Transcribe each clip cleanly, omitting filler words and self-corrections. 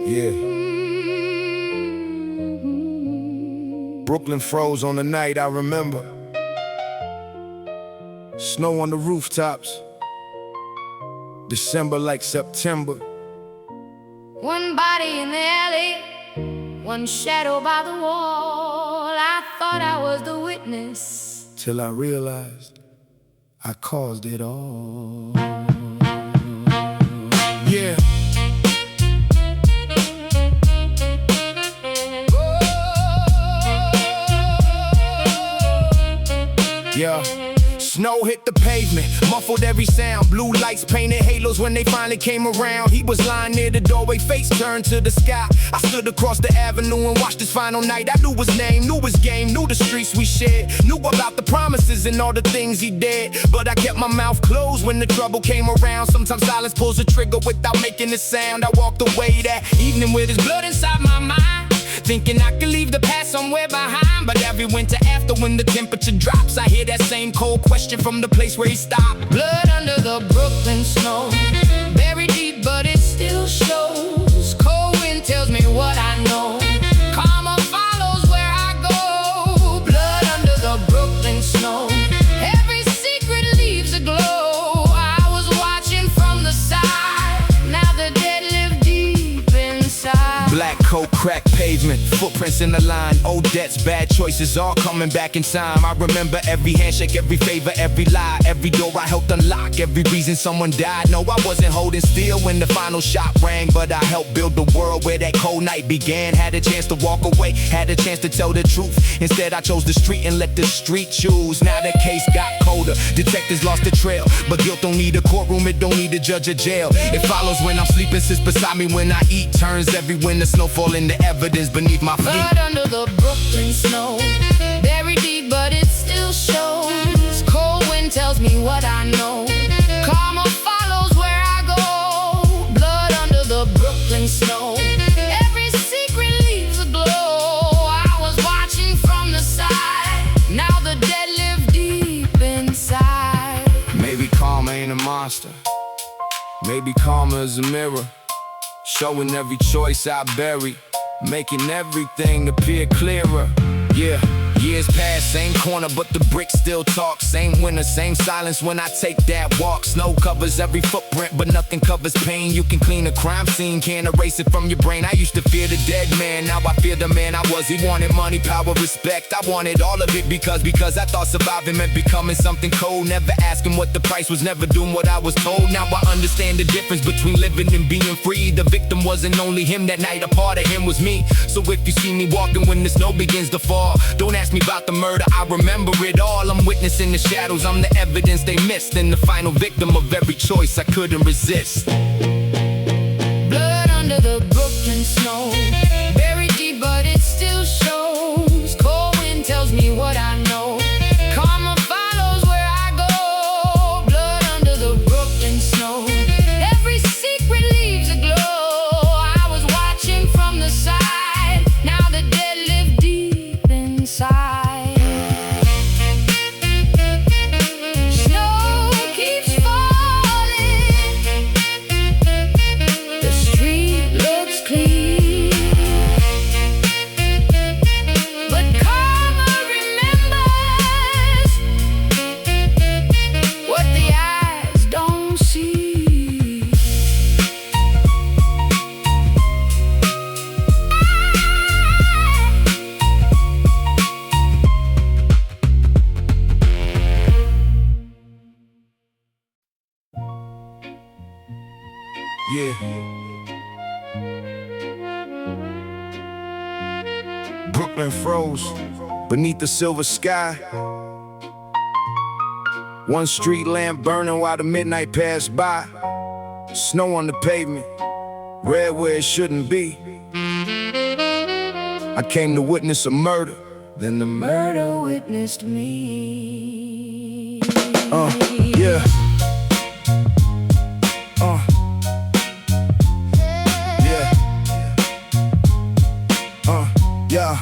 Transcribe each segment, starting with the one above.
Yeah. Brooklyn froze on the night I remember. Snow on the rooftops. December like September. One body in the alley, one shadow by the wall. I thought I was the witness, Till I realized I caused it all. Yeah. Yeah. Snow hit the pavement, muffled every sound. Blue lights painted halos when they finally came around. He was lying near the doorway, face turned to the sky. I stood across the avenue and watched his final night. I knew his name, knew his game, knew the streets we shared, knew about the promises and all the things he did. But I kept my mouth closed when the trouble came around. Sometimes silence pulls the trigger without making a sound. I walked away that evening with his blood inside my mind, thinking I could leave the past somewhere behind. But every winter after, when the temperature drops, I hear that same cold question from the place where he stopped. blood under the Brooklyn snow, buried deep but it still shows. Cold wind tells me what I know, karma follows where I go. Blood under the Brooklyn snow, every secret leaves a glow. I was watching from the side, now the dead live deep inside. Black coat, cracked pavement, footprints in the line. Old debts, bad choices, all coming back in time. I remember every handshake, every favor, every lie, every door I helped unlock, every reason someone died. No, I wasn't holding still when the final shot rang, but I helped build the world where that cold night began. Had a chance to walk away, had a chance to tell the truth. Instead I chose the street and let the street choose. Now the case got colder, detectives lost the trail, but guilt don't need a courtroom, it don't need a judge or jail. It follows when I'm sleeping, sits beside me when I eat, turns every winter snowfall into evidence beneath my feet. Blood under the Brooklyn snow, buried deep but it still shows. Cold wind tells me what I know, karma follows where I go. Blood under the Brooklyn snow, every secret leaves a glow. I was watching from the side, now the dead live deep inside. Maybe karma ain't a monster, maybe karma is a mirror, showing every choice I bury, making everything appear clearer. Yeah, years pass, same corner but the bricks still talk. Same winter, same silence when I take that walk. Snow covers every footprint but nothing covers pain. You can clean a crime scene, can't erase it from your brain. I used to fear the dead man, now I fear the man I was. He wanted money, power, respect, I wanted all of it because I thought surviving meant becoming something cold. Never asking what the price was, never doing what I was told. Now I understand the difference between living and being free. The victim wasn't only him that night, a part of him was me. So if you see me walking when the snow begins to fall, don't ask me about the murder, I remember it all. I'm witnessing the shadows, I'm the evidence they missed, and the final victim of every choice I couldn't resist. Blood under the Brooklyn snow, buried deep but it still shows. Cold wind tells me what I know, karma follows where I go. Blood under the Brooklyn snow, every secret leaves a glow. I was watching from the side, now the dead live deep inside. Snow keeps falling, the street looks clean, but karma remembers what the eyes don't see. Yeah. Brooklyn froze beneath the silver sky. One street lamp burning while the midnight passed by. Snow on the pavement, red where it shouldn't be. I came to witness a murder, then the Murder witnessed me. yeah. Yeah.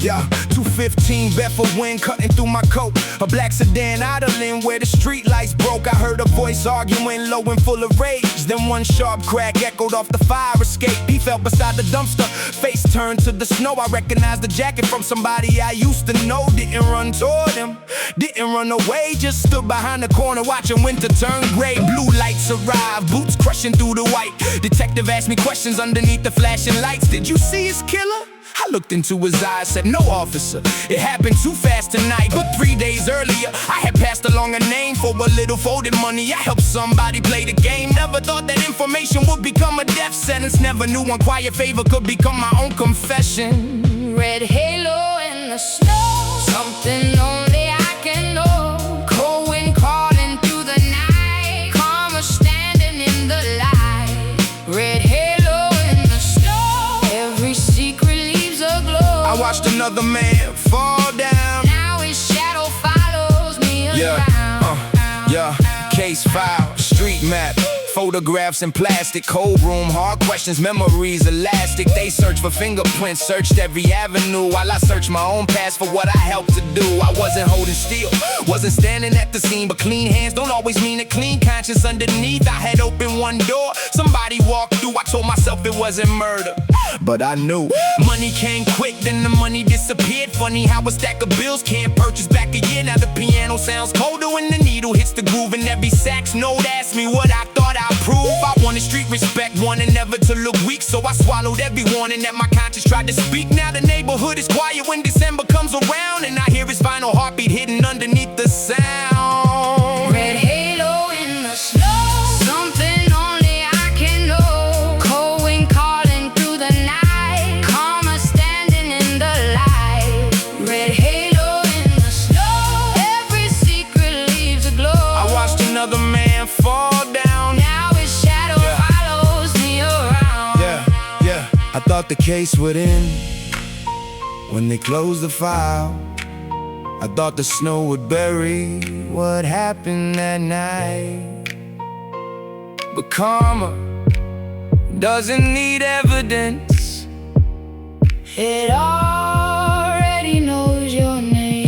Yeah. 250 15, Bedford wind cutting through my coat. A black sedan idling where the street lights broke. I heard a voice arguing low and full of rage. Then one sharp crack echoed off the fire escape. He fell beside the dumpster, face turned to the snow. I recognized the jacket from somebody I used to know. Didn't run toward him, didn't run away, just stood behind the corner watching winter turn gray. Blue lights arrived, boots crushing through the white. Detective asked me questions underneath the flashing lights. Did you see his killer? I looked into his eyes, said, no, officer, it happened too fast tonight. But 3 days earlier, I had passed along a name for a little folded money. I helped somebody play the game. Never thought that information would become a death sentence. Never knew one quiet favor could become my own confession. Red halo in the snow, something only I can know. Cold wind calling through the night, karma standing in the light. Red halo in the snow, every secret leaves a glow. I watched another man fall down. Now his shadow follows me around. Case file, street map, photographs in plastic, cold room, hard questions, memories elastic. They searched for fingerprints, searched every avenue, while I searched my own past for what I helped to do. I wasn't holding still, wasn't standing at the scene, but clean hands don't always mean a clean conscience underneath. I had opened one door, somebody walked through. I told myself it wasn't murder, but I knew. Money came quick, then the money disappeared. Funny how a stack of bills can't purchase back a year. Now the piano sounds colder when the needle hits the groove, and every sax note asked me what I thought I'd prove. I wanted street respect, wanted never to look weak, so I swallowed every warning that my conscience tried to speak. Now the neighborhood is quiet when December comes around, and I hear his final heartbeat hidden underneath the sound. Red halo in the snow, something only I can know. Cold wind calling through the night, karma standing in the light. Red halo in the snow, every secret leaves a glow. I watched another man fall down. Now his shadow follows me around. I thought the case would end when they closed the file. I thought the snow would bury what happened that night. But karma doesn't need evidence. It already knows your name.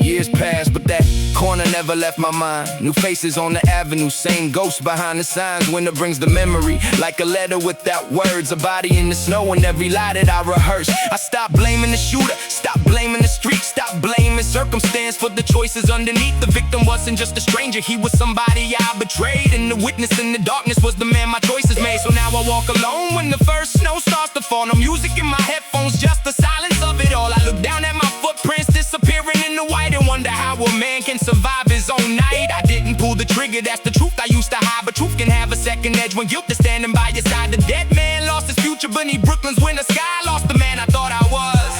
Years passed, but that corner never left my mind. New faces on the avenue, same ghosts behind the signs. Winter brings the memory, like a letter without words. A body in the snow and every lie that I rehearsed. I stopped blaming the shooter, stopped blaming the street, stopped blaming circumstance for the choices underneath. The victim wasn't just a stranger, he was somebody I betrayed. And the witness in the darkness was the man my choices made. So now I walk alone when the first snow starts to fall. No music in my headphones, just the silence of it all. I look down at my footprints disappearing in the white and wonder how a man can survive his own night. I didn't pull the trigger, that's the truth I used to hide. But truth can have a second edge when guilt is standing by your side. The dead man lost his future beneath Brooklyn's winter sky. Lost the man I thought I was,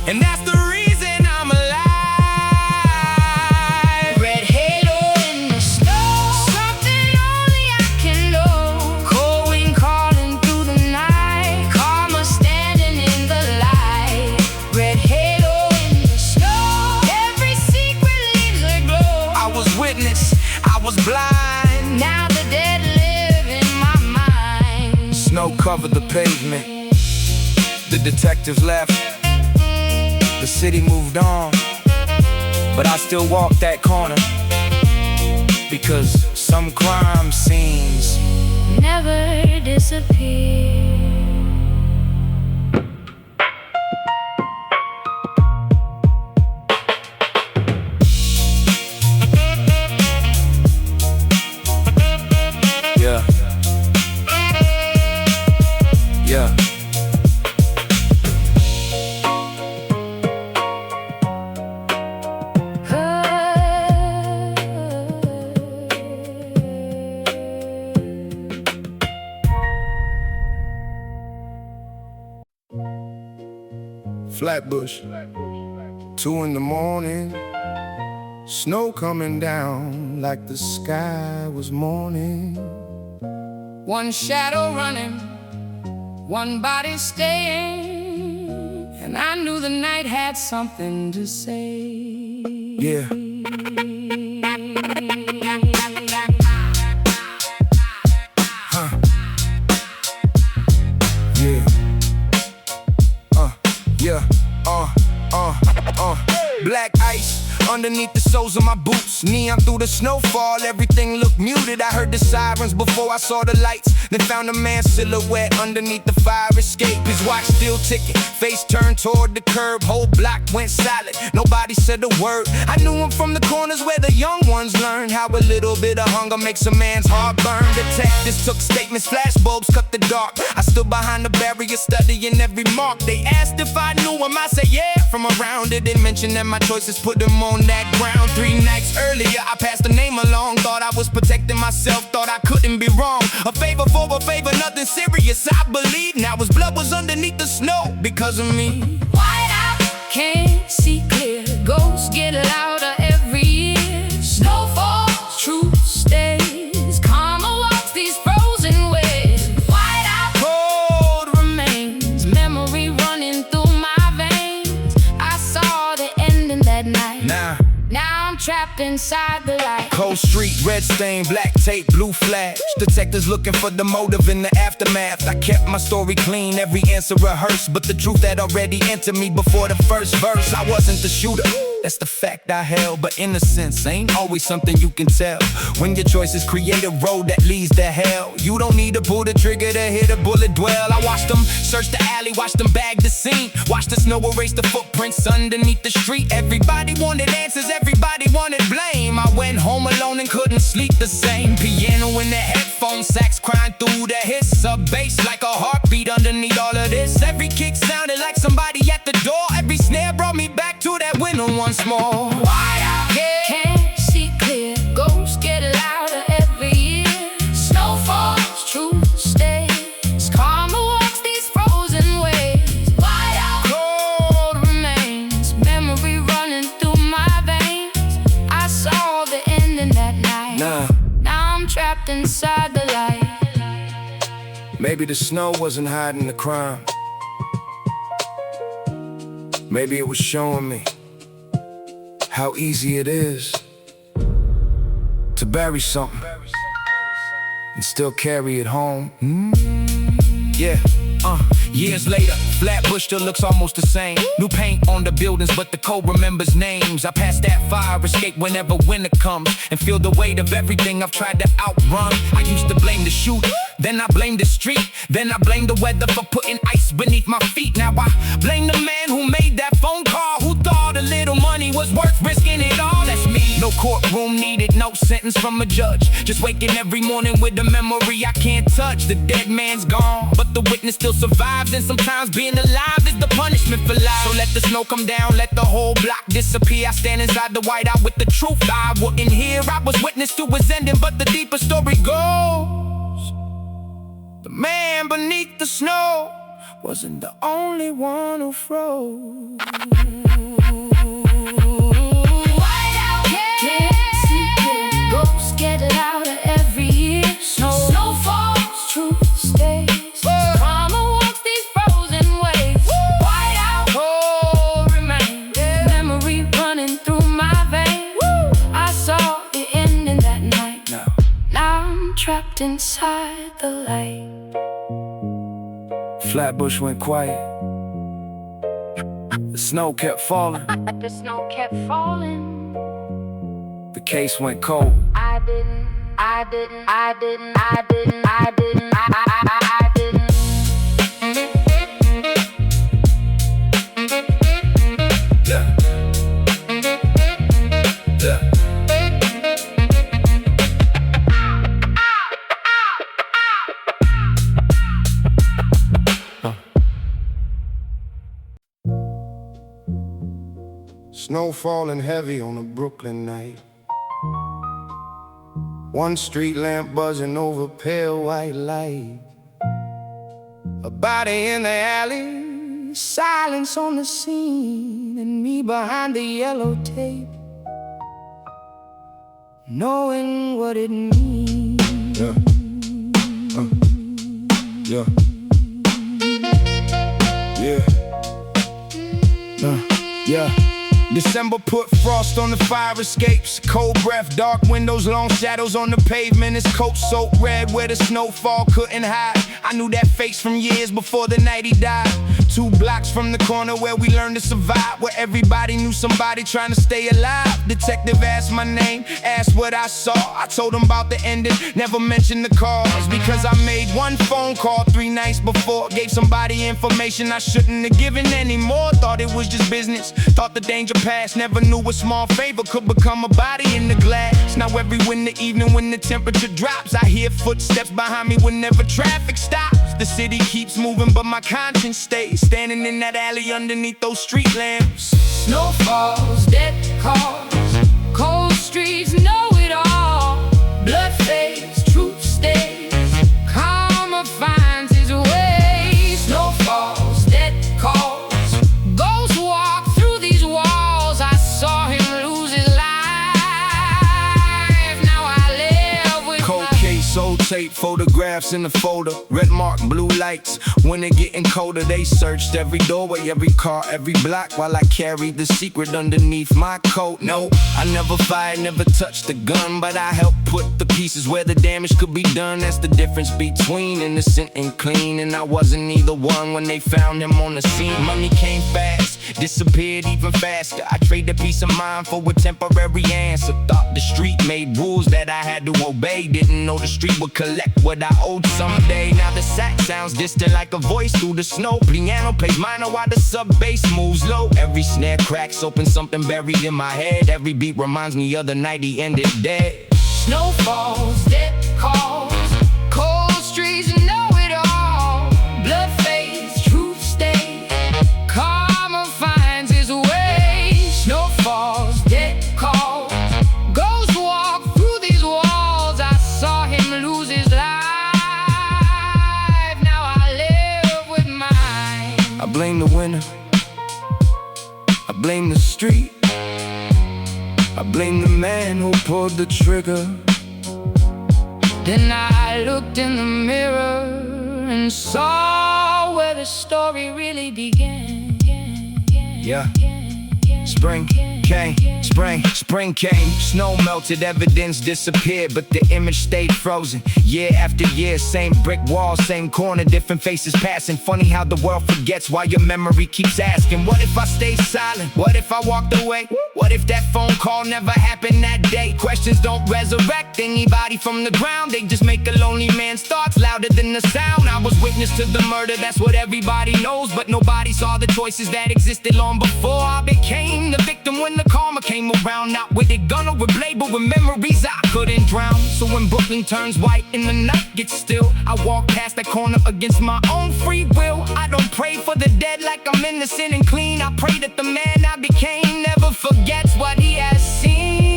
and that's the reason I'm alive. Red halo in the snow, something only I can know. Cold wind calling through the night, karma standing in the light. Red halo in the snow, every secret leaves a glow. I was witness, I was blind. Now the dead live in my mind. Snow covered the pavement, the detectives left, the city moved on, but I still walk that corner, because some crime scenes never disappear. FLATBUSH, 2 in the morning, snow coming down like the sky was mourning. One shadow running, one body staying, and I knew the night had something to say. Yeah. underneath the soles of my boots. Neon through the snowfall, everything looked muted. I heard the sirens before I saw the lights, then found a man's silhouette underneath the fire escape. His watch still ticking, face turned toward the curb. Whole block went silent, nobody said a word. I knew him from the corners where the young ones learn how a little bit of hunger makes a man's heart burn. Detectives took statements, flashbulbs cut the dark. I stood behind the barrier studying every mark. They asked if I knew him, I said yeah, from around it. Didn't mention that my choices put him on that ground. 3 nights earlier, I passed the name along. Thought I was protecting myself, thought I couldn't be wrong. A favor for a favor, nothing serious, I believe. Now his blood was underneath the snow because of me. White out, can't see clear. Ghosts get louder every year. Snow falls, truth stays. Karma walks these frozen ways. White out, cold remains. Memory running through my veins. I saw the ending that night. Now I'm trapped inside the light. Cold street, red stain, black tape, blue flash. Detectives looking for the motive in the aftermath. I kept my story clean, every answer rehearsed, but the truth had already entered me before the first verse. I wasn't the shooter, that's the fact I held, but innocence ain't always something you can tell. When your choices create a road that leads to hell, you don't need to pull the trigger to hit a bullet dwell. I watched them search the alley, watched them bag the scene, watched the snow erase the footprints underneath the street. Everybody wanted answers, everybody wanted blame. I went home alone and couldn't sleep the same. Piano in the headphones, sax crying through the hiss, a bass like a heartbeat underneath all of this. Every kick sounded like somebody at the door. Every snare brought me back to that window once more. Why out here? Can't see clear. Ghosts get louder every year. Snow falls, truth stays. Karma walks these frozen ways. Why out? Cold remains. Memory running through my veins. I saw the ending that night. Now I'm trapped inside the light. Maybe the snow wasn't hiding the crime. Maybe it was showing me how easy it is to bury something and still carry it home. Yeah. Years later, Flatbush still looks almost the same. New paint on the buildings, but the code remembers names. I pass that fire escape whenever winter comes and feel the weight of everything I've tried to outrun. I used to blame the shooter, then I blame the street, then I blame the weather for putting ice beneath my feet. Now I blame the man who made that phone call, who thought a little money was worth risking it all. That's me. No courtroom needed, no sentence from a judge. Just waking every morning with a memory I can't touch. The dead man's gone, but the witness still survives. And sometimes being alive is the punishment for life. So let the snow come down, let the whole block disappear. I stand inside the whiteout with the truth I wouldn't hear. I was witness to its ending, but the deeper story goes. The man beneath the snow wasn't the only one who froze. Get louder every year. Snow falls, truth stays. Karma walks these frozen ways. White out, cold remains. Memory running through my veins. I saw the ending that night. Now I'm trapped inside the light. Flatbush went quiet. The snow kept falling. The snow kept falling. The case went cold. I didn't. Yeah. Snow falling heavy on a Brooklyn night. One street lamp buzzing over pale white light. A body in the alley, silence on the scene, and me behind the yellow tape, knowing what it means. Yeah. Yeah. December put frost on the fire escapes. Cold breath, dark windows, long shadows on the pavement. His coat soaked red where the snowfall couldn't hide. I knew that face from years before the night he died. 2 blocks from the corner where we learned to survive, where everybody knew somebody trying to stay alive. Detective asked my name, asked what I saw. I told him about the ending, never mentioned the cause, because I made 1 phone call 3 nights before. Gave somebody information I shouldn't have given anymore. Thought it was just business, thought the danger passed. Never knew a small favor could become a body in the glass. Now every winter evening when the temperature drops, I hear footsteps behind me whenever traffic stops. The city keeps moving but my conscience stays, standing in that alley underneath those street lamps. Snow falls, dead calls, cold streets know it all. Blood fades, truth stays, karma finds its way. Snow falls, dead calls, ghosts walk through these walls. I saw him lose his life, now I live with Cold case, old tape, photographs in the folder. Red mark, blue lights, when it getting colder. They searched every doorway, every car, every block, while I carried the secret underneath my coat. No, I never fired, never touched a gun, but I helped put the pieces where the damage could be done. That's the difference between innocent and clean, and I wasn't either one when they found him on the scene. Money came fast, disappeared even faster. I traded peace of mind for a temporary answer. Thought the street made rules that I had to obey. Didn't know the street would collect what I owed someday. Now the sax sounds distant like a voice through the snow. Piano plays minor while the sub-bass moves low. Every snare cracks open something buried in my head. Every beat reminds me of the night he ended dead. Snow falls, dead calls, cold streets know it all. Blood fades, truth stays, karma finds its way. Snow falls, dead calls, ghosts walk through these walls. I saw him lose his life, now I live with mine. I blame the winter, I blame the street, I blame the man who pulled the trigger. Then I looked in the mirror and saw where the story really began. Yeah. Spring came, snow melted, evidence disappeared, but the image stayed frozen. Year after year, same brick wall, same corner, different faces passing. Funny how the world forgets while your memory keeps asking. What if I stayed silent? What if I walked away? What if that phone call never happened that day? Questions don't resurrect anybody from the ground. They just make a lonely man's thoughts louder than the sound. I was witness to the murder, that's what everybody knows, but nobody saw the choices that existed long before I became the victim. When the karma came around, not with a gun or a blade, but with memories I couldn't drown. So when Brooklyn turns white and the night gets still, I walk past that corner against my own free will. I don't pray for the dead like I'm innocent and clean. I pray that the man I became never forgets what he has seen.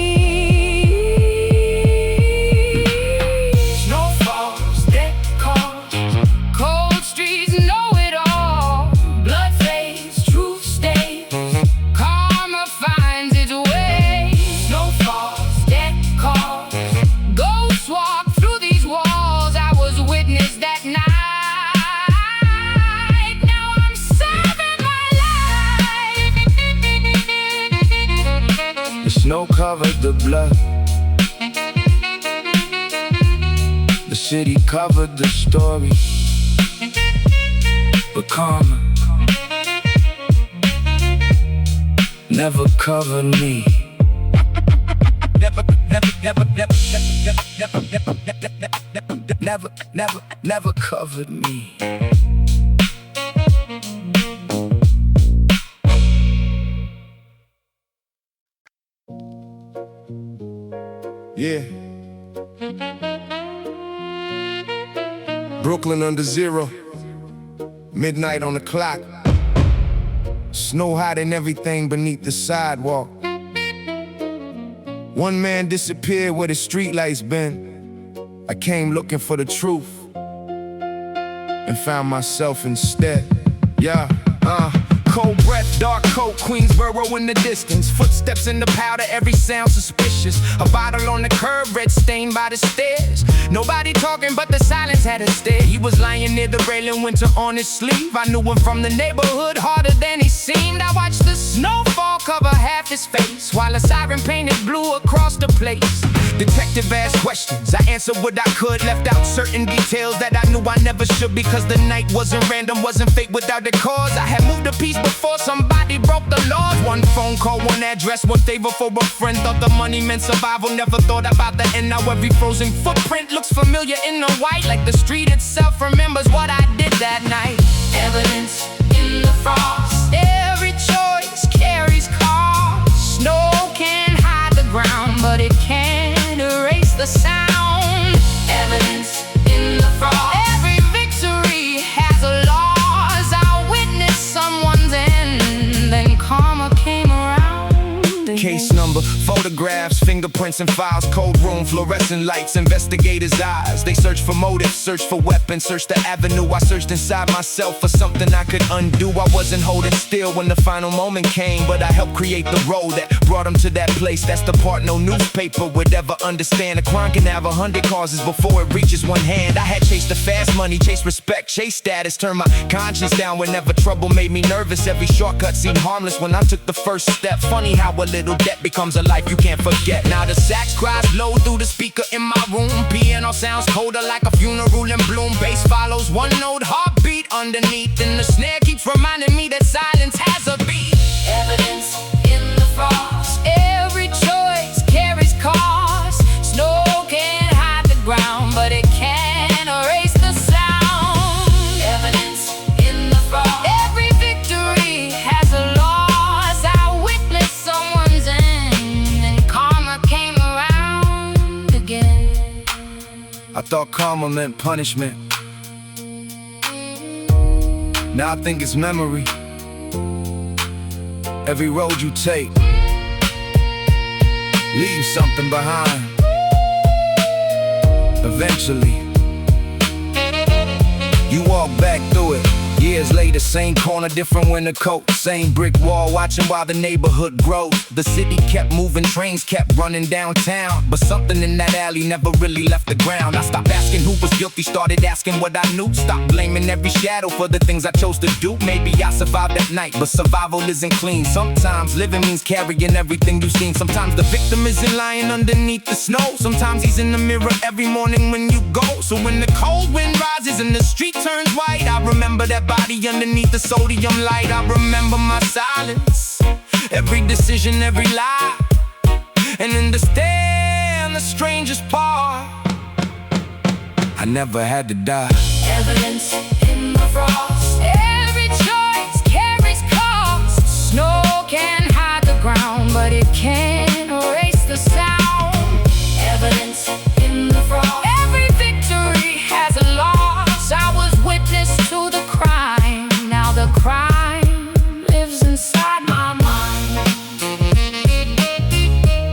Snow falls, dead calls, cold streets know it all. Blood fades, truth stays, karma finds its way. Snow falls, dead calls, ghosts walk through these walls. I was witness that night, now I'm serving my life. The snow covered the blood, the city covered the story, but karma never covered me. Never covered me. Yeah. Brooklyn under zero, midnight on the clock. Snow hiding everything beneath the sidewalk. One man disappeared where the streetlights been. I came looking for the truth and found myself instead. Yeah, cold breath, dark coat, Queensboro in the distance. Footsteps in the powder, every sound suspicious. A bottle on the curb, red stained by the stairs. Nobody talking, but the silence had a stare. He was lying near the railing, winter on his sleeve. I knew him from the neighborhood, harder than he seemed. I watched the snowfall cover half his face, while a siren painted blue across the place. Detective asked questions, I answered what I could. Left out certain details that I knew I never should, because the night wasn't random, wasn't fate without a cause. I had moved a piece before somebody broke the laws. One phone call, one address, one favor for a friend. Thought the money meant survival, never thought about the end. Now every frozen footprint looks familiar in the white, like the street itself remembers what I did that night. Evidence in the frost, every choice carries cost. Snow can't hide the ground, but it can't erase the sound. Evidence in the frost, every victory has a loss. I witnessed someone's end, then karma came around again. Case number, photographs, fingerprints and files. Cold room, fluorescent lights, investigators' eyes. They searched for motives, searched for weapons, searched the avenue. I searched inside myself for something I could undo. I wasn't holding still when the final moment came, but I helped create the road that brought them to that place. That's the part no newspaper would ever understand. A crime can have 100 causes before it reaches one hand. I had chased the fast money, chased respect, chased status, turned my conscience down whenever trouble made me nervous. Every shortcut seemed harmless when I took the first step. Funny how a little debt becomes a life you can't forget. Now the sax cries low through the speaker in my room. Piano sounds colder like a funeral in bloom. Bass follows one note, heartbeat underneath, and the snare keeps reminding me that silence has a beat. Evidence in the frost, every choice carries cost. Snow can't hide the ground, but it can erase the sound. Evidence in the frost, every victory has a loss. I witnessed someone's end, and karma came around again. I thought karma meant punishment. Now I think it's memory. Every road you take leaves something behind. Eventually you walk back through it. Years later, same corner, different winter coat. Same brick wall, watching while the neighborhood grows. The city kept moving, trains kept running downtown, but something in that alley never really left the ground. I stopped asking who was guilty, started asking what I knew. Stopped blaming every shadow for the things I chose to do. Maybe I survived that night, but survival isn't clean. Sometimes living means carrying everything you've seen. Sometimes the victim isn't lying underneath the snow. Sometimes he's in the mirror every morning when you go. So when the cold wind rises and the street turns white, I remember that body underneath the sodium light. I remember my silence, every decision, every lie, and understand the strangest part, I never had to die. Evidence in the frost, every choice carries cost. Snow can't hide the ground, but it can't erase the sound. Evidence in the frost, every victory has a loss. I was witness to the crime, now the crime lives inside my mind.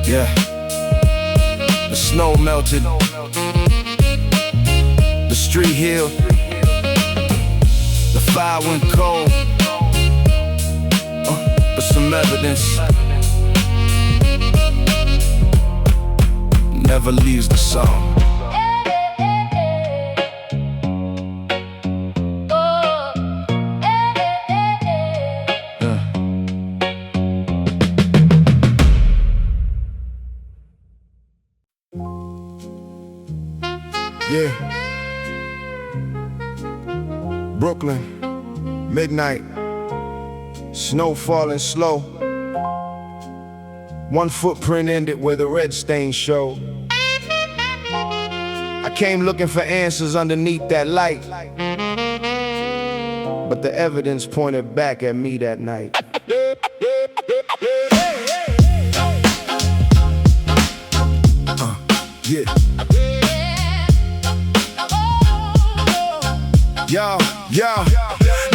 Yeah, the snow melted, the street healed, the fire went cold, but some evidence never leaves the song. Yeah. Brooklyn, midnight, snow falling slow. One footprint ended where the red stain showed. I came looking for answers underneath that light, but the evidence pointed back at me that night. Yeah. Yo,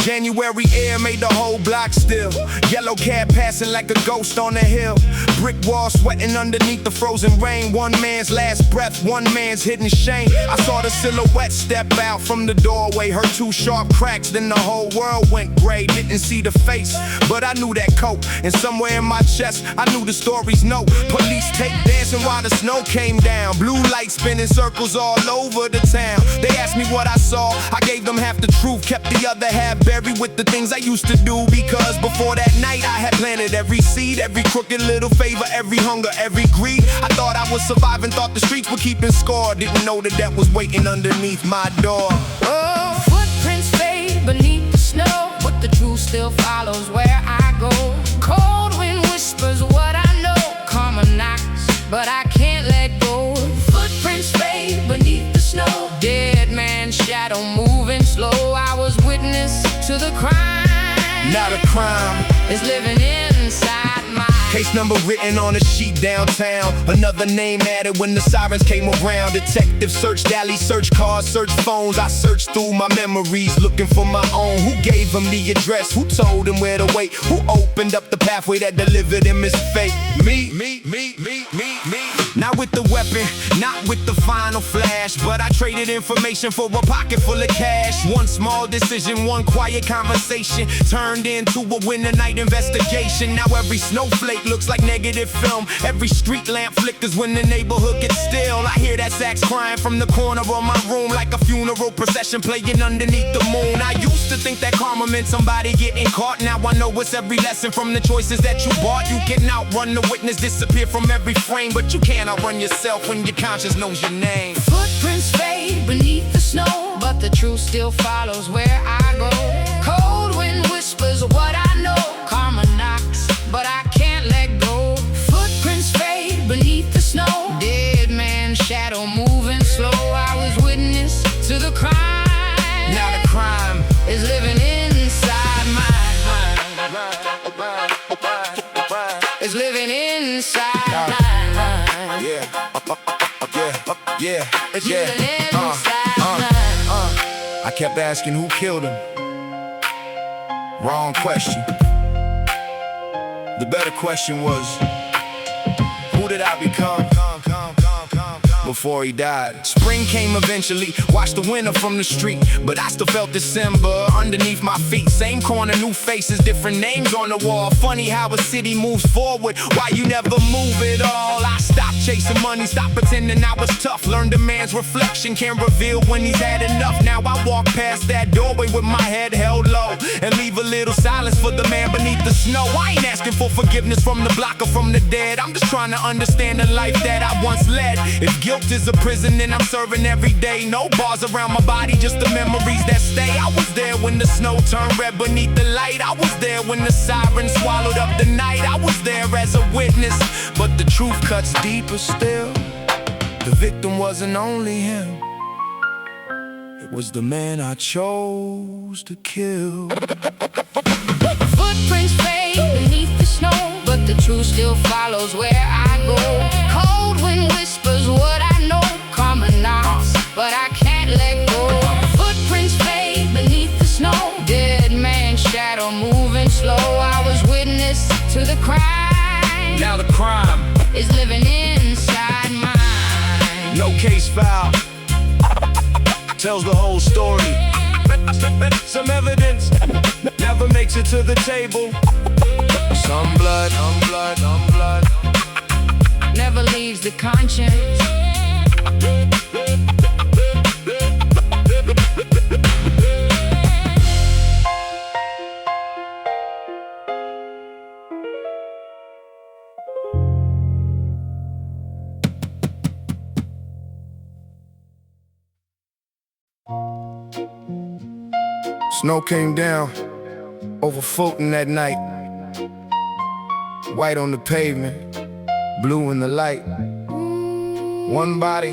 January air made the whole block still. Yellow cab passing like a ghost on the hill. Brick wall sweating underneath the frozen rain. One man's last breath, one man's hidden shame. I saw the silhouette step out from the doorway. Heard two sharp cracks, then the whole world went gray. Didn't see the face, but I knew that coat. And somewhere in my chest, I knew the story's note. Police tape dancing while the snow came down. Blue lights spinning circles all over the town. They asked me what I saw, I gave them half the truth, kept the other half buried. January with the things I used to do. Because before that night I had planted every seed, every crooked little favor, every hunger, every greed. I thought I was surviving, thought the streets were keeping score. Didn't know that death was waiting underneath my door. Oh, footprints fade beneath the snow, but the truth still follows where I go. Cold wind whispers what I know, karma knocks, but I can't let go. Footprints fade beneath the snow, dead man's shadow moving slow. I was witness to the crime. Not a crime, it's living inside my case number written on a sheet downtown. Another name added when the sirens came around. Detectives searched alleys, searched cars, searched phones. I searched through my memories, looking for my own. Who gave him the address? Who told him where to wait? Who opened up the pathway that delivered him his fate? Me. Not with the weapon, not with the final flash, but I traded information for a pocket full of cash. One small decision, one quiet conversation turned into a winter night investigation. Now every snowflake looks like negative film. Every street lamp flickers when the neighborhood gets still. I hear that sax crying from the corner of my room, like a funeral procession playing underneath the moon. I used to think that karma meant somebody getting caught. Now I know it's every lesson from the choices that you bought. You can outrun the witness, disappear from every frame, but you can't outrun yourself when your conscience knows your name. Footprints fade beneath the snow, but the truth still follows where I go. Cold wind whispers what I know, karma knocks, but I can't let go. Footprints fade beneath the snow, dead man's shadow moving slow. I was witness to the crime. Not a crime, is living inside my mind. It's living inside my mind. Yeah. It's living inside my mind. I kept asking who killed him. Wrong question. The better question was, who did I become before he died? Spring came eventually, watched the winter from the street, but I still felt December underneath my feet. Same corner, new faces, different names on the wall. Funny how a city moves forward, why you never move at all. I stopped chasing money, stopped pretending I was tough. Learned a man's reflection can reveal when he's had enough. Now I walk past that doorway with my head held low and leave a little silence for the man beneath the snow. I ain't asking for forgiveness from the block or from the dead. I'm just trying to understand the life that I once led. If guilt is a prison, then I'm serving every day. No bars around my body, just the memories that stay. I was there when the snow turned red beneath the light. I was there when the sirens swallowed up the night. I was there as a witness, but the truth cuts deeper still. The victim wasn't only him, it was the man I chose to kill. Footprints fade beneath the snow, but the truth still follows where I go. Cold wind whispers what I know, karma knocks, but I can't let go. Footprints fade beneath the snow, dead man's shadow moving slow. I was witness to the crime. Now the crime is living inside mine. No case file tells the whole story. Some evidence never makes it to the table. Some blood, never leaves the conscience. Snow came down over Fulton that night. White on the pavement, blue in the light. One body,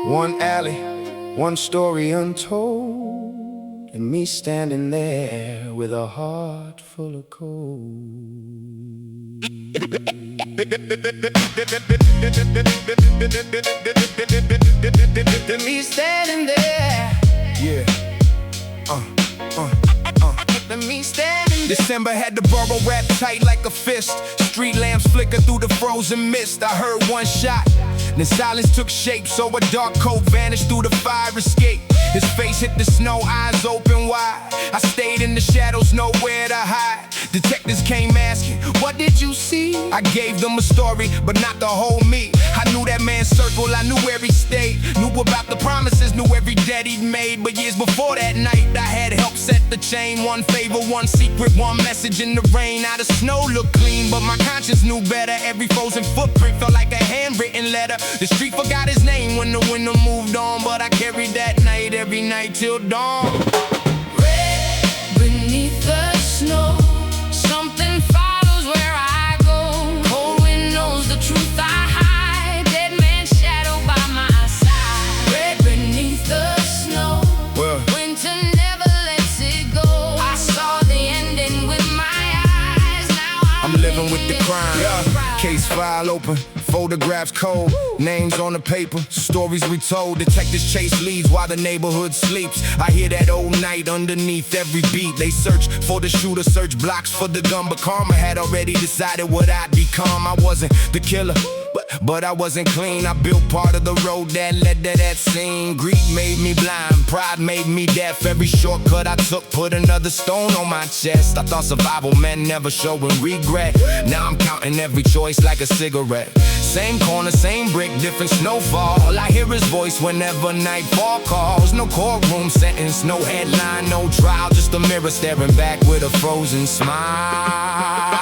one alley, one story untold, and me standing there with a heart full of cold. Me standing there. Yeah. Me standing there. December had the borough wrapped tight like a fist. Street lamps flicker through the frozen mist. I heard one shot, then silence took shape. So a dark coat vanished through the fire escape. His face hit the snow, eyes open wide. I stayed in the shadows, nowhere to hide. Detectives came asking, what did you see? I gave them a story, but not the whole me. I knew that man's circle, I knew where he stayed. Knew about the promises, knew every debt he'd made. But years before that night, I had helped set the chain. One favor, one secret, one message in the rain. Now the snow looked clean, but my conscience knew better. Every frozen footprint felt like a handwritten letter. The street forgot his name when the winter moved on, but I carried that night every night till dawn. Red beneath the snow, something follows where I go. Cold wind knows the truth I hide. Dead man's shadow by my side. Red beneath the snow, winter never lets it go. I saw the ending with my eyes. Now I'm living with the crime. Case file open, photographs cold, names on the paper, stories retold. Detectives chase leads while the neighborhood sleeps. I hear that old night underneath every beat. They search for the shooter, search blocks for the gun, but karma had already decided what I'd become. I wasn't the killer, but I wasn't clean. I built part of the road that led to that scene. Greed made me blind, pride made me deaf. Every shortcut I took put another stone on my chest. I thought survival meant never showing regret. Now I'm counting every choice like a cigarette. Same corner, same brick, different snowfall. All I hear is voice whenever nightfall calls. No courtroom sentence, no headline, no trial. Just a mirror staring back with a frozen smile.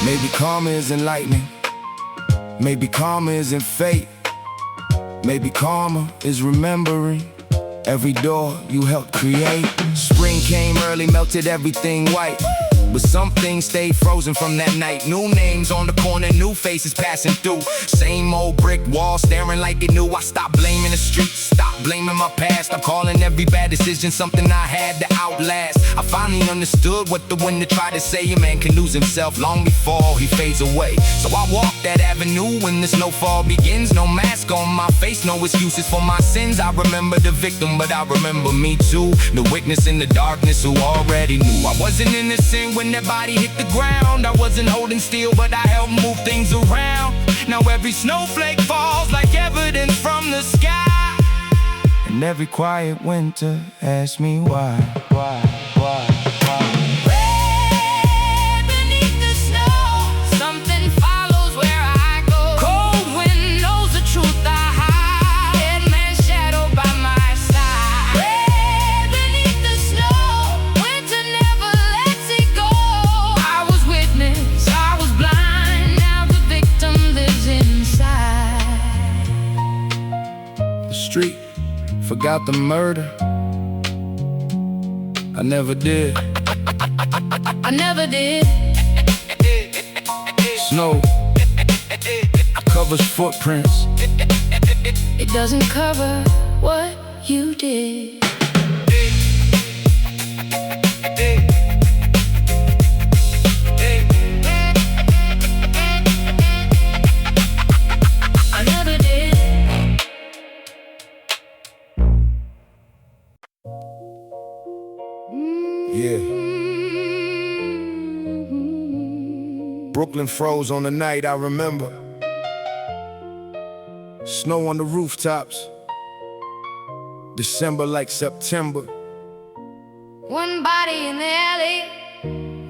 Maybe karma isn't lightning, maybe karma isn't fate. Maybe karma is remembering every door you helped create. Spring came early, melted everything white, but some things stayed frozen from that night. New names on the corner, new faces passing through. Same old brick wall staring like it knew. I stopped blaming the streets, stopped blaming my past. I'm calling every bad decision something I had to outlast. I finally understood what the winter tried to say. A man can lose himself long before he fades away. So I walk that avenue when the snowfall begins. No mask on my face, no excuses for my sins. I remember the victim, but I remember me too. The witness in the darkness who already knew I wasn't innocent when that body hit the ground. I wasn't holding still, but I helped move things around. Now every snowflake falls like evidence from the sky, and every quiet winter asks me why. Red beneath the snow, something follows where I go. Cold wind knows the truth I hide. Dead man's shadow by my side. Red beneath the snow, winter never lets it go. I was witness, I was blind. Now the victim lives inside. The street forgot the murder. I never did. I never did. Snow covers footprints. It doesn't cover what you did. I never did. Yeah. Brooklyn froze on the night I remember. Snow on the rooftops. December like September. One body in the alley,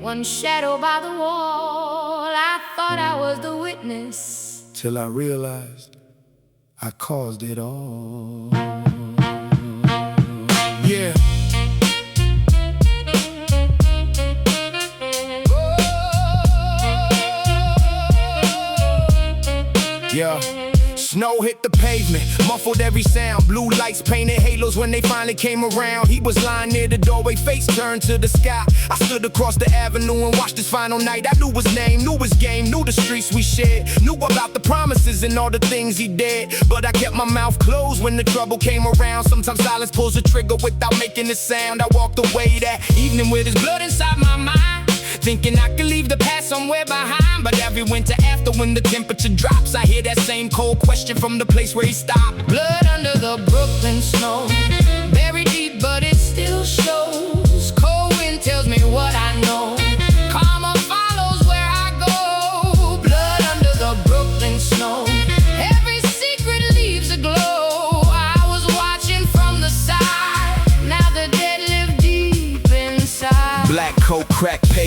one shadow by the wall. I thought I was the witness, Till I realized I caused it all. Yeah. Yeah. Snow hit the pavement, muffled every sound. Blue lights painted halos when they finally came around. He was lying near the doorway, face turned to the sky. I stood across the avenue and watched his final night. I knew his name, knew his game, knew the streets we shared, knew about the promises and all the things he did. But I kept my mouth closed when the trouble came around. Sometimes silence pulls the trigger without making a sound. I walked away that evening with his blood inside my mind, thinking I could leave the past somewhere behind. But every winter after, when the temperature drops, I hear that same cold question from the place where he stopped. blood under the Brooklyn snow, buried deep but it still shows. Cold wind tells me what I know. Karma follows where I go. Blood under the Brooklyn snow, every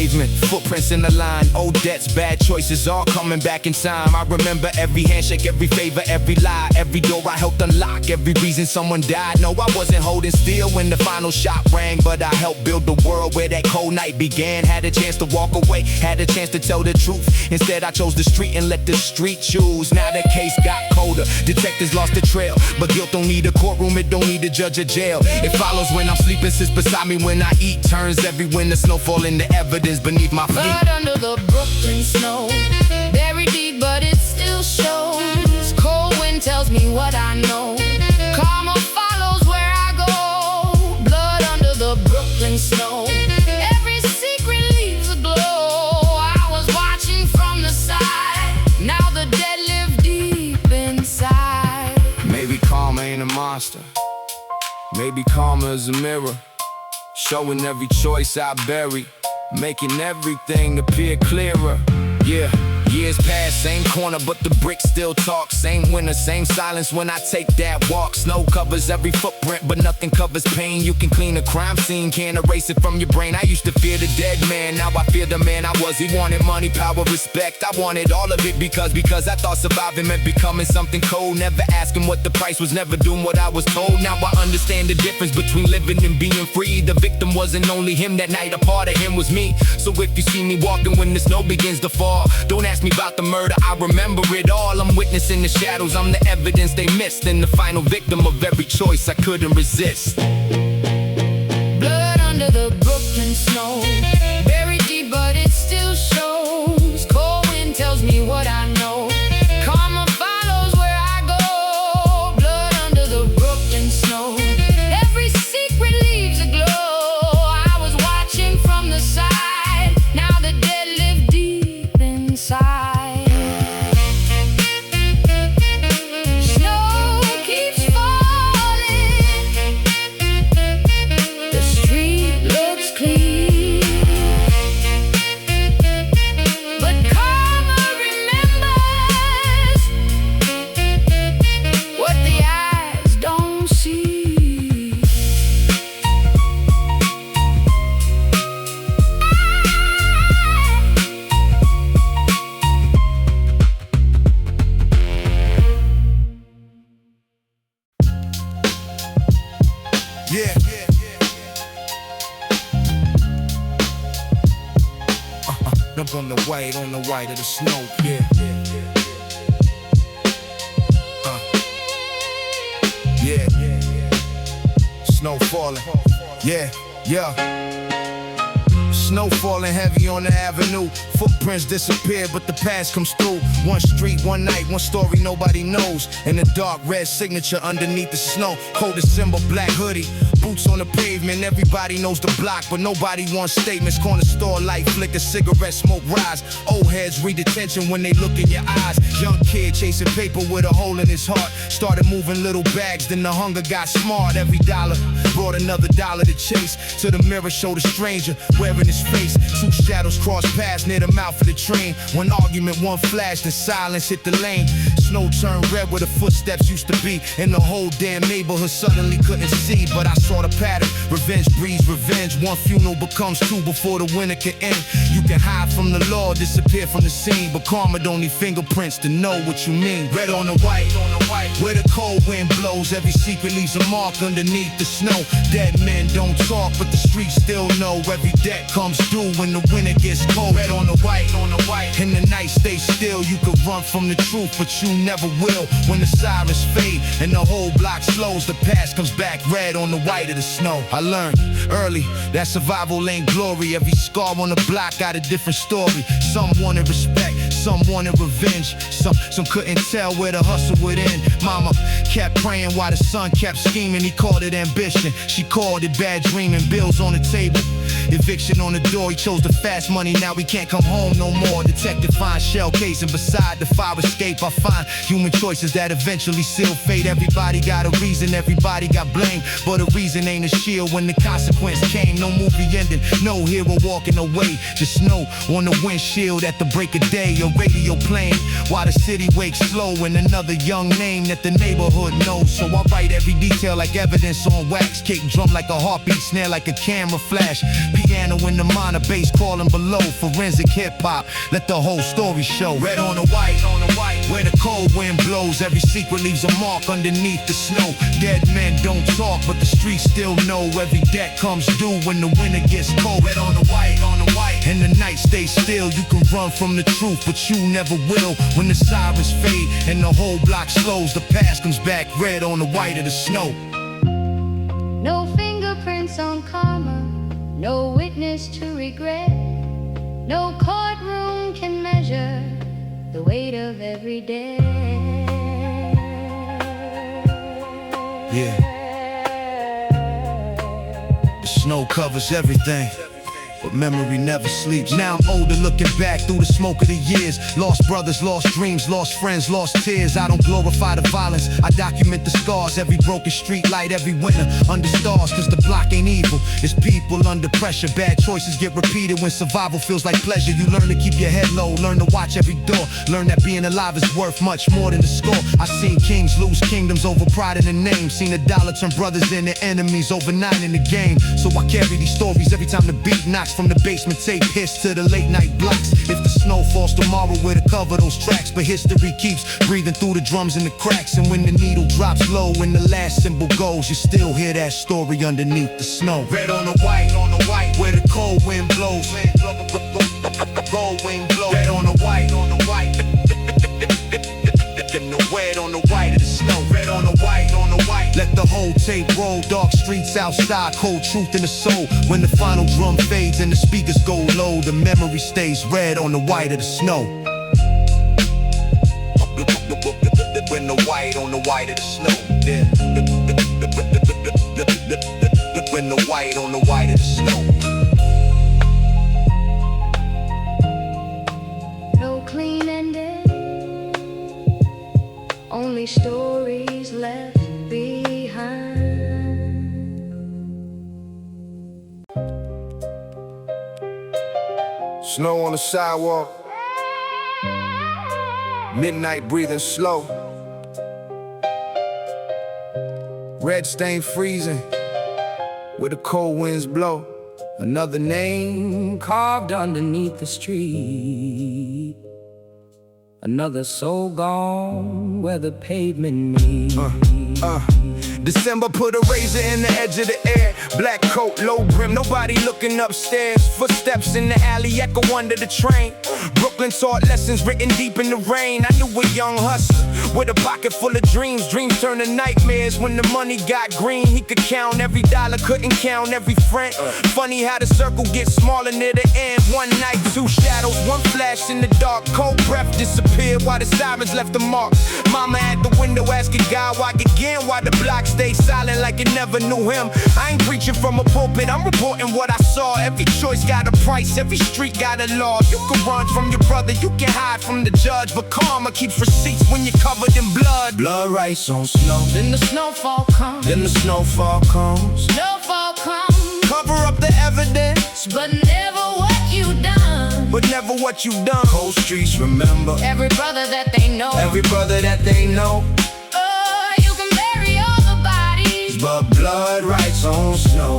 pavement, footprints in the line. Old debts, bad choices, all coming back in time. I remember every handshake, every favor, every lie, every door I helped unlock, every reason someone died. No, I wasn't holding still when the final shot rang, but I helped build the world where that cold night began. Had a chance to walk away, had a chance to tell the truth. Instead I chose the street and let the street choose. Now the case got colder, detectives lost the trail, but guilt don't need a courtroom, it don't need a judge or jail. It follows when I'm sleeping, sits beside me when I eat. Turns every winter snowfall into evidence beneath my feet. But under the Brooklyn snow, buried deep, but it still shows. Cold wind tells me what I know. Karma follows where I go. Blood under the Brooklyn snow. Every secret leaves a glow. I was watching from the side. Now the dead live deep inside. Maybe karma ain't a monster. Maybe karma is a mirror, showing every choice I bury, making everything appear clearer. Yeah, years pass, same corner, but the bricks still talk. Same winter, same silence when I take that walk. Snow covers every footprint, but nothing covers pain. You can clean a crime scene, can't erase it from your brain. I used to fear the dead man, now I fear the man I was. He wanted money, power, respect. I wanted all of it because I thought surviving meant becoming something cold. Never asking what the price was, never doing what I was told. Now I understand the difference between living and being free. The victim wasn't only him that night, a part of him was me. So if you see me walking when the snow begins to fall, don't ask me about the murder, I remember it all. I'm witnessing the shadows, I'm the evidence they missed, and the final victim of every choice I couldn't resist. Blood under the Brooklyn snow, buried deep, but it still shows. Cold wind tells me what I know. Karma follows where I go. Blood under the Brooklyn snow. Every secret leaves a glow. I was watching from the side. Now the dead live deep inside. Snow keeps falling. The street looks clean, but karma remembers what the eyes don't see. Yeah. Up on the white of the snow, yeah. Yeah. Snow falling, yeah. Snow falling heavy on the avenue. Footprints disappear, but the past comes through. One street, one night, one story nobody knows. And the dark red signature underneath the snow. Cold December, black hoodie, boots on the pavement. Everybody knows the block, but nobody wants statements. Corner store light flicker, cigarette smoke rise. Old heads read attention when they look in your eyes. Young kid chasing paper with a hole in his heart. Started moving little bags, then the hunger got smart. Every dollar brought another dollar to chase. To the mirror showed a stranger wearing his face. Two shadows crossed paths near the mouth of the train. One argument, one flashed, and silence hit the lane. Snow turned red where the footsteps used to be, and the whole damn neighborhood suddenly couldn't see. But I saw the pattern. Revenge breeds revenge. One funeral becomes two before the winter can end. You can hide from the law, disappear from the scene, but karma don't need fingerprints to know what you mean. Red on the white, where the cold wind blows. Every secret leaves a mark underneath the snow. Dead men don't talk, but the streets still know. Every debt comes due when the winter gets cold. Red on the white, and the night stays still. You could run from the truth, but you never will. When the sirens fade and the whole block slows, the past comes back red on the white of the snow. I learned early that survival ain't glory. Every scar on the block got a different story. Some wanted respect, some wanted revenge. Some couldn't tell where the hustle would end. Mama kept praying while the son kept scheming. He called it ambition, she called it bad dreaming. Bills on the table, eviction on the door. He chose the fast money, now he can't come home no more. Detective finds shell case, and beside the fire escape I find human choices that eventually seal fate. Everybody got a reason, everybody got blame, but a reason ain't a shield when the consequence came. No movie ending, no hero walking away. Just snow on the windshield at the break of day. A radio playing while the city wakes slow, and another young name that the neighborhood knows. So I write every detail like evidence on wax. Kick drum like a heartbeat, snare like a camera flash. Piano in the minor, bass calling below. Forensic hip-hop, let the whole story show. Red on the white, where the cold wind blows. Every secret leaves a mark underneath the snow. Dead men don't talk, but the streets still know. Every debt comes due when the winter gets cold. Red on the white, and the night stays still. You can run from the truth, but you never will. When the sirens fade and the whole block slows, the past comes back red on the white of the snow. No fingerprints on karma, no witness to regret. No courtroom can measure the weight of every day. Yeah. The snow covers everything, but memory never sleeps. Now I'm older, looking back through the smoke of the years. Lost brothers, lost dreams, lost friends, lost tears. I don't glorify the violence, I document the scars. Every broken street light, every winter under stars. Cause the block ain't evil, it's people under pressure. Bad choices get repeated when survival feels like pleasure. You learn to keep your head low, learn to watch every door. Learn that being alive is worth much more than the score. I seen kings lose kingdoms over pride in the name. Seen a dollar turn brothers into enemies overnight in the game. So I carry these stories every time the beat knocks. From the basement tape hits to the late night blocks. If the snow falls tomorrow, where to cover those tracks. But history keeps breathing through the drums and the cracks. And when the needle drops low and the last symbol goes, you still hear that story underneath the snow. Red on the white, where the cold wind blows. Cold wind blows. Red on the white, the red on the white of the snow. Red on the white. Let the whole tape roll. Dark streets outside, cold truth in the soul. When the final drum fades and the speakers go low, the memory stays red on the white of the snow. When the white on the white of the snow, yeah. When the white on the white of the snow. No clean ending, only stories left behind. Snow on the sidewalk, midnight breathing slow. Red stain freezing, where the cold winds blow. Another name carved underneath the street. Another soul gone where the pavement meets. December put a razor in the edge of the air. Black coat, low brim, nobody looking upstairs. Footsteps in the alley echo under the train. Brooklyn taught lessons written deep in the rain. I knew a young hustler with a pocket full of dreams. Dreams turned to nightmares when the money got green. He could count every dollar, couldn't count every friend. Funny how the circle gets smaller near the end. One night, two shadows, one flash in the dark. Cold breath disappeared while the sirens left a mark. Mama at the window asking God why again, why the block stayed silent like it never knew him. I ain't preaching from a pulpit, I'm reporting what I saw. Every choice got a price, every street got a law. You can run from your brother, you can hide from the judge, but karma keeps receipts when you're covered in blood. Blood writes on snow, Then the snowfall comes, then the snowfall comes. snowfall comes, Cover up the evidence, but never what you done. but never what you done. Cold streets remember Every brother that they know, every brother that they know. you can bury all the bodies, But blood writes on snow.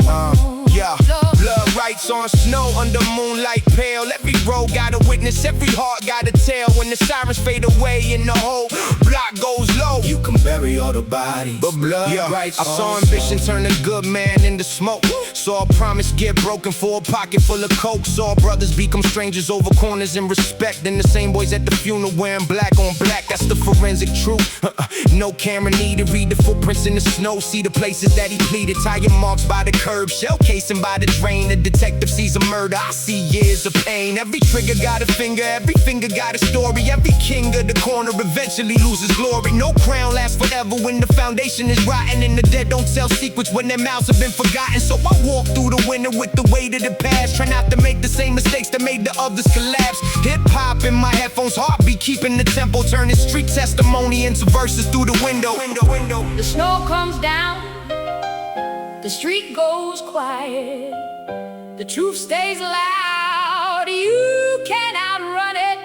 Yeah, blood writes on snow under moonlight pale. Every road got a witness, every heart got a tale. When the sirens fade away and the whole block goes low, You can bury all the bodies, but blood writes I on saw snow. ambition turn a good man into smoke. Saw a promise get broken for a pocket full of coke. Saw brothers become strangers over corners and respect. And the same boys at the funeral wearing black on black. That's the forensic truth. No camera needed. Read the footprints in the snow. See the places that he pleaded. Tire marks by the curb, shell casing by the drain. The detective sees a murder, I see years of pain. Every trigger got a finger, every finger got a story. Every king of the corner eventually loses glory. No crown lasts forever when the foundation is rotten. And the dead don't tell secrets when their mouths have been forgotten. So I walk through the winter with the weight of the past. Try not to make the same mistakes that made the others collapse. Hip-hop in my headphones, heartbeat keeping the tempo. Turning street testimony into verses through the window. the snow comes down, the street goes quiet, the truth stays loud, you can't outrun it.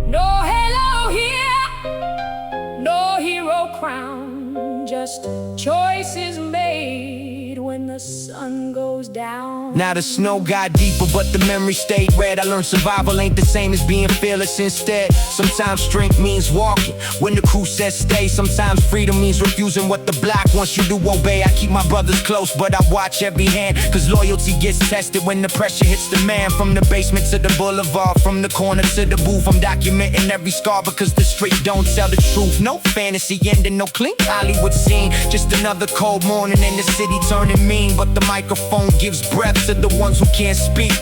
No hello here, no hero crown, just choices made when the sun goes down. Now the snow got deeper, but the memory stayed red. I learned survival ain't the same as being fearless instead. Sometimes strength means walking when the crew says stay. Sometimes freedom means refusing what the block wants you to obey. I keep my brothers close, but I watch every hand, cause loyalty gets tested when the pressure hits the man. From the basement to the boulevard, from the corner to the booth, I'm documenting every scar because the street don't tell the truth. No fantasy ending, no clean Hollywood scene, just another cold morning and the city turning mean. But the microphone gives breath to the ones who can't speak.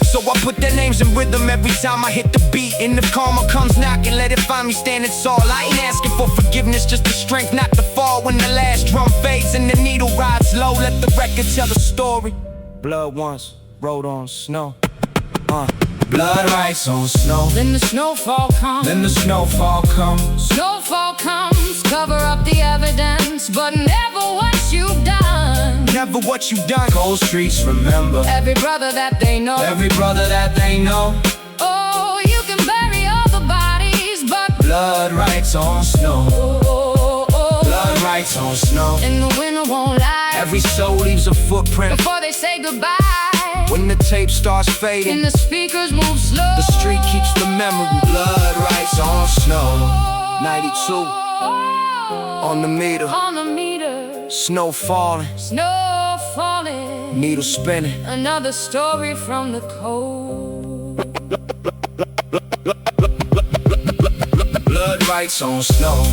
So I put their names in rhythm every time I hit the beat. And if karma comes knocking, let it find me standing tall. I ain't asking for forgiveness, just the strength not to fall. When the last drum fades and the needle rides low, let the record tell the story. Blood once rode on snow. Blood writes on snow. Then the snowfall comes. Then the snowfall comes. Snowfall comes, cover up the evidence, but never what you've done. Never what you done. Cold streets remember Every brother that they know. every brother that they know. Oh, you can bury all the bodies, but Blood writes on snow. Blood writes on snow. and the winter won't lie. Every soul leaves a footprint Before they say goodbye, when the tape starts fading. and the speakers move slow. The street keeps the memory. Blood writes on snow. 92 on the meter. On the meter, Snow falling, snow falling. needle spinning. Another story from the cold. Blood writes on snow.